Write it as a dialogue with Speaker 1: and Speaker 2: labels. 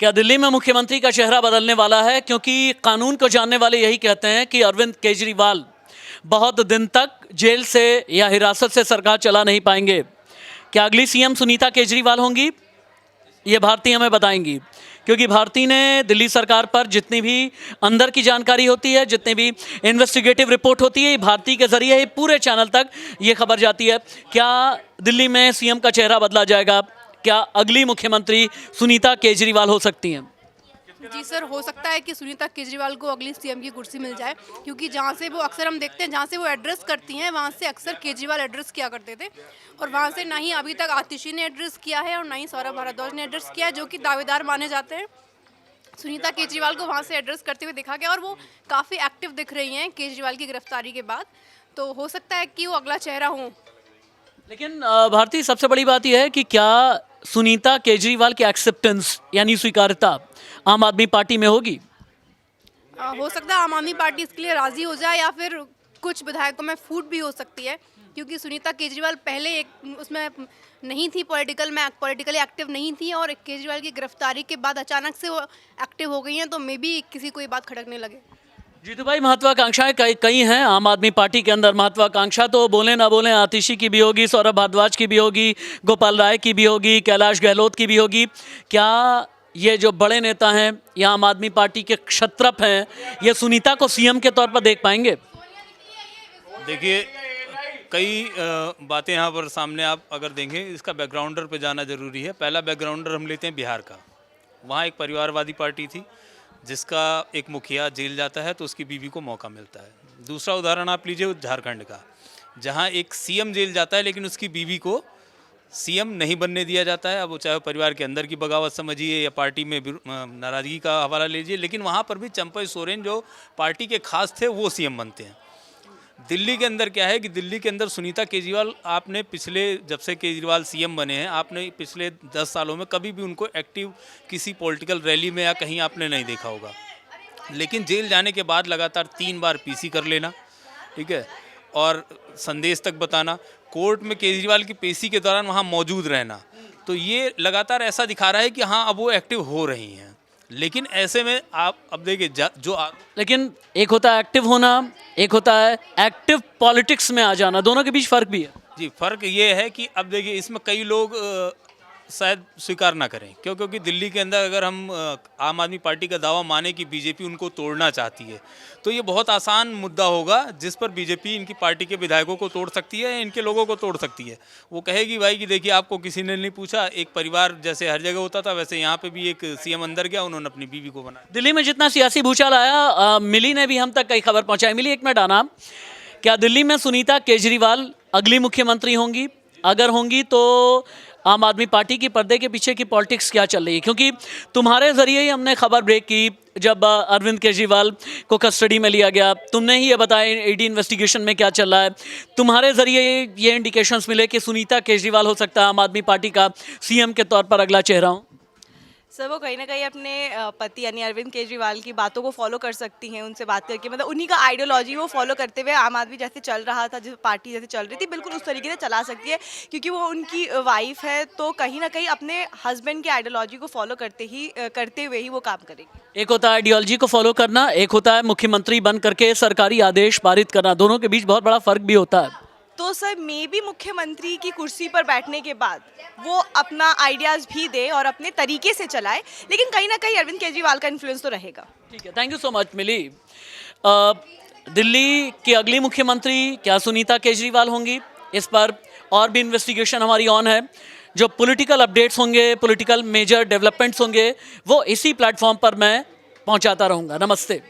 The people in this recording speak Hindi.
Speaker 1: क्या दिल्ली में मुख्यमंत्री का चेहरा बदलने वाला है? क्योंकि कानून को जानने वाले यही कहते हैं कि अरविंद केजरीवाल बहुत दिन तक जेल से या हिरासत से सरकार चला नहीं पाएंगे। क्या अगली सीएम सुनीता केजरीवाल होंगी? ये भारती हमें बताएंगी, क्योंकि भारती ने दिल्ली सरकार पर जितनी भी अंदर की जानकारी होती है, जितनी भी इन्वेस्टिगेटिव रिपोर्ट होती है, भारती के जरिए ही पूरे चैनल तक ये खबर जाती है। क्या दिल्ली में सीएम का चेहरा बदला जाएगा? क्या अगली मुख्यमंत्री सुनीता केजरीवाल हो सकती हैं?
Speaker 2: जी सर, हो सकता है कि सुनीता केजरीवाल को अगली सीएम की कुर्सी मिल जाए, क्योंकि जहाँ से वो अक्सर हम देखते हैं, जहाँ से वो एड्रेस करती हैं, वहाँ से अक्सर केजरीवाल एड्रेस किया करते थे, और वहाँ से ना ही अभी तक आतिशी ने एड्रेस किया है और ना ही सौरभ भारद्वाज ने एड्रेस किया है, जो कि दावेदार माने जाते हैं। सुनीता केजरीवाल को वहाँ से एड्रेस करते हुए देखा गया और वो काफ़ी एक्टिव दिख रही हैं केजरीवाल की गिरफ्तारी के बाद, तो हो सकता है कि वो अगला चेहरा हो।
Speaker 1: लेकिन भारती, सबसे बड़ी बात यह है कि क्या सुनीता केजरीवाल की एक्सेप्टेंस यानी स्वीकार्यता आम आदमी पार्टी में होगी?
Speaker 2: हो सकता है आम आदमी पार्टी इसके लिए राजी हो जाए, या फिर कुछ विधायकों में फूट भी हो सकती है, क्योंकि सुनीता केजरीवाल पहले एक उसमें नहीं थी, पॉलिटिकली एक्टिव नहीं थी, और केजरीवाल की गिरफ्तारी के बाद अचानक से वो एक्टिव हो गई हैं, तो मे बी किसी को ये बात खटकने लगे।
Speaker 1: जीतू भाई, महत्वाकांक्षाएं कई हैं आम आदमी पार्टी के अंदर। महत्वाकांक्षा तो बोले ना बोले आतिशी की भी होगी, सौरभ भारद्वाज की भी होगी, गोपाल राय की भी होगी, कैलाश गहलोत की भी होगी। क्या ये जो बड़े नेता हैं या आम आदमी पार्टी के क्षत्रप हैं, ये सुनीता को सीएम के तौर पर देख पाएंगे?
Speaker 3: देखिए, कई बातें यहाँ पर सामने आप अगर देखें, इसका बैकग्राउंडर पे जाना जरूरी है। पहला बैकग्राउंडर हम लेते हैं बिहार का। वहाँ एक परिवारवादी पार्टी थी जिसका एक मुखिया जेल जाता है तो उसकी बीवी को मौका मिलता है। दूसरा उदाहरण आप लीजिए झारखंड का, जहाँ एक सीएम जेल जाता है लेकिन उसकी बीवी को सीएम नहीं बनने दिया जाता है। अब वो चाहे परिवार के अंदर की बगावत समझिए या पार्टी में नाराज़गी का हवाला लीजिए, लेकिन वहाँ पर भी चंपई सोरेन जो पार्टी के खास थे वो सीएम बनते हैं। दिल्ली के अंदर क्या है कि दिल्ली के अंदर सुनीता केजरीवाल, आपने पिछले जब से केजरीवाल सीएम बने हैं, आपने पिछले 10 सालों में कभी भी उनको एक्टिव किसी पॉलिटिकल रैली में या कहीं आपने नहीं देखा होगा। लेकिन जेल जाने के बाद लगातार 3 बार पीसी कर लेना, ठीक है, और संदेश तक बताना, कोर्ट में केजरीवाल की पेशी के दौरान वहाँ मौजूद रहना, तो ये लगातार ऐसा दिखा रहा है कि हाँ अब वो एक्टिव हो रही हैं। लेकिन ऐसे में आप अब देखिए
Speaker 1: लेकिन एक होता है एक्टिव होना, एक होता है एक्टिव पॉलिटिक्स में आ जाना, दोनों के बीच फर्क भी है।
Speaker 3: जी, फर्क ये है कि अब देखिए इसमें कई लोग शायद स्वीकार ना करें, क्योंकि दिल्ली के अंदर अगर हम आम आदमी पार्टी का दावा माने कि बीजेपी उनको तोड़ना चाहती है, तो ये बहुत आसान मुद्दा होगा जिस पर बीजेपी इनकी पार्टी के विधायकों को तोड़ सकती है, इनके लोगों को तोड़ सकती है। वो कहेगी भाई कि देखिए आपको किसी ने नहीं पूछा, एक परिवार जैसे हर जगह होता था वैसे यहाँ पे भी एक सीएम अंदर गया, उन्होंने अपनी बीवी को बनाया।
Speaker 1: दिल्ली में जितना सियासी भूचाल आया, मिली ने भी हम तक कई खबर पहुँचाई। मिली, एक मिनट आना, क्या दिल्ली में सुनीता केजरीवाल अगली मुख्यमंत्री होंगी? अगर होंगी तो आम आदमी पार्टी की पर्दे के पीछे की पॉलिटिक्स क्या चल रही है? क्योंकि तुम्हारे जरिए ही हमने खबर ब्रेक की जब अरविंद केजरीवाल को कस्टडी में लिया गया, तुमने ही ये बताया ईडी इन्वेस्टिगेशन में क्या चल रहा है। तुम्हारे जरिए ये इंडिकेशंस मिले कि सुनीता केजरीवाल हो सकता है आम आदमी पार्टी का सीएम के तौर पर अगला चेहरा हो।
Speaker 4: सर, वो कहीं ना कहीं अपने पति यानी अरविंद केजरीवाल की बातों को फॉलो कर सकती हैं, उनसे बात करके, मतलब उन्हीं का आइडियोलॉजी वो फॉलो करते हुए आम आदमी जैसे चल रहा था, जिस पार्टी जैसे चल रही थी, बिल्कुल उस तरीके से चला सकती है, क्योंकि वो उनकी वाइफ है, तो कहीं ना कहीं अपने हस्बैंड की आइडियोलॉजी को फॉलो करते हुए ही वो काम करेगी।
Speaker 1: एक होता है आइडियोलॉजी को फॉलो करना, एक होता है मुख्यमंत्री बन करके सरकारी आदेश पारित करना, दोनों के बीच बहुत बड़ा फर्क भी होता है।
Speaker 4: तो सर, मे बी मुख्यमंत्री की कुर्सी पर बैठने के बाद वो अपना आइडियाज़ भी दे और अपने तरीके से चलाए, लेकिन कहीं ना कहीं अरविंद केजरीवाल का इन्फ्लुएंस तो रहेगा।
Speaker 1: ठीक है, थैंक यू सो मच मिली। दिल्ली की अगली मुख्यमंत्री क्या सुनीता केजरीवाल होंगी? इस पर और भी इन्वेस्टिगेशन हमारी ऑन है। जो पॉलिटिकल अपडेट्स होंगे, पॉलिटिकल मेजर डेवलपमेंट्स होंगे, वो इसी प्लेटफॉर्म पर मैं पहुंचाता रहूँगा। नमस्ते।